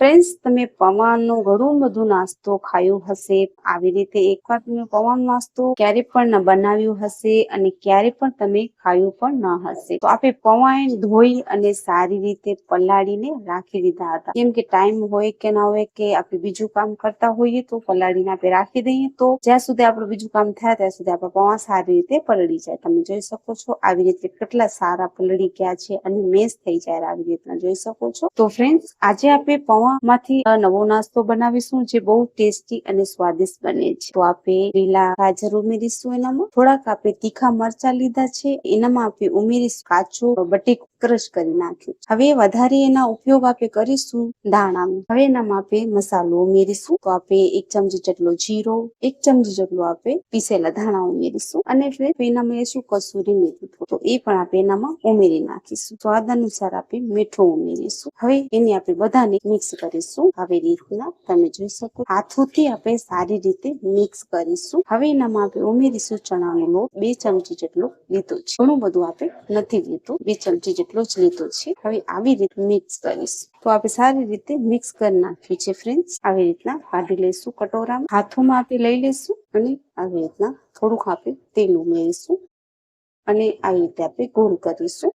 Friends, તમે પૌવાનો ઘણું બધું નાસ્તો ખાયો હશે. આવી રીતે એકવાર તમે પૌવાનો નાસ્તો ક્યારે પણ ન બનાવ્યું હશે અને ક્યારે પણ તમે ખાયું પણ ન હશે. તો આપણે પૌવાને ધોઈ અને સારી રીતે પલાળીને રાખી દીધા હતા. કેમ કે ટાઈમ હોય કે ના હોય કે આપણે બીજું કામ કરતા હોઈએ તો પલાળીને આપણે રાખી દઈએ, તો જ્યાં સુધી આપણું બીજું કામ થાય ત્યાં સુધી આપણા પૌવા સારી રીતે પલળી જાય. તમે જોઈ શકો છો આવી રીતે કેટલા સારા પલળી ગયા છે અને મેશ થઈ જાય આવી રીતના જોઈ શકો છો. તો ફ્રેન્ડ્સ, આજે આપણે પૌવામાંથી નવો નાસ્તો બનાવીશું જે બહુ ટેસ્ટી અને સ્વાદિષ્ટ બને છે. તો આપણે લીલા ગાજર ઉમેરીશું, એનામાં થોડાક આપણે તીખા મરચા લીધા છે, એનામાં આપણે ઉમેરીશું કાચું બટેકું ક્રશ કરી નાખ્યું. હવે વધારે એના ઉપયોગ આપણે કરીશું ધાણાનો. હવે એનામાં આપણે મસાલો ઉમેરીશું. તો આપણે 1 ચમચી જેટલો જીરો, 1 ચમચી જેટલો આપણે પીસેલા ધાણા ઉમેરીશું અને એનામાં લેશું કસૂરી મેથી, તો એ પણ આપણે એનામાં ઉમેરી નાખીશું. સ્વાદ અનુસાર આપણે મીઠું ઉમેરીશું. હવે એને આપણે બધાને મિક્સ કરીશું. આવી રીતના તમે જોઈ શકો હાથોથી આપણે સારી રીતે મિક્સ કરીશું. હવે એનામાં આપણે ઉમેરીશું ચણાનો લોટ. 2 ચમચી જેટલો લીધો છે, ઘણું બધું આપણે નથી લીધું, 2 ચમચી જેટલો જ લીધો છે. હવે આવી રીતે મિક્સ કરીશું. તો આપણે સારી રીતે મિક્સ કરી નાખ્યું છે. ફ્રેન્ડ્સ, આવી રીતના કાઢી લઈશું કટોરામાં. હાથોમાં આપણે લઈ લઈશું અને આવી રીતના થોડુંક આપણે તેલ ઉમેરીશું અને આવી રીતે આપણે ગોળ કરીશું.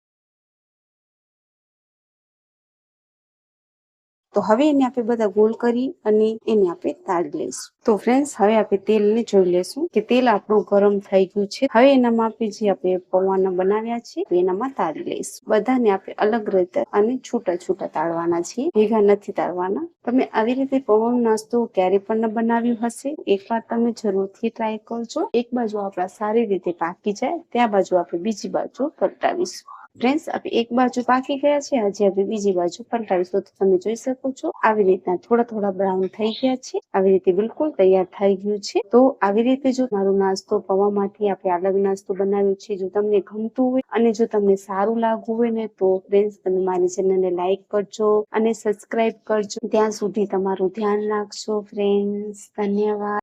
તો હવે એને આપણે બધા ગોળ કરી અને એને આપણે તાળી લઈશું. તો ફ્રેન્ડ્સ, હવે આપણે તેલને જોઈ લેશું કે તેલ આપણું ગરમ થઈ ગયું છે. હવે એનામાં આપણે જે આપણે પૌવાના બનાવ્યા છે એનામાં તાળી લઈશું. બધાને આપણે અલગ રીતે અને છૂટા છૂટા તાળવાના છે, ભેગા નથી તાળવાના. તમે આવી રીતે પૌવાનો નાસ્તો ક્યારે પણ ન બનાવ્યું હશે, એકવાર તમે જરૂરથી ટ્રાય કરજો. એક બાજુ આપણા સારી રીતે પાકી જાય ત્યાં બાજુ આપણે બીજી બાજુ પલટાવીશું. ફ્રેન્ડ્સ, આપણે એક બાજુ પાકી ગયા છે, હજી આપણે બીજી બાજુ પલટાવીશું. તો તમે જોઈ શકો છો આવી રીતના થોડા થોડા બ્રાઉન થઈ ગયા છે. આવી રીતે બિલકુલ તૈયાર થઈ ગયું છે. તો આવી રીતે જો મારો નાસ્તો પૌવામાંથી આપણે અલગ નાસ્તો બનાવ્યો છે, જો તમને ગમતું હોય અને જો તમને સારું લાગવું હોય ને, તો ફ્રેન્ડ્સ તમે મારી ચેનલને લાઈક કરજો અને સબસ્ક્રાઇબ કરજો. ત્યાં સુધી તમારું ધ્યાન રાખજો ફ્રેન્ડ્સ. ધન્યવાદ.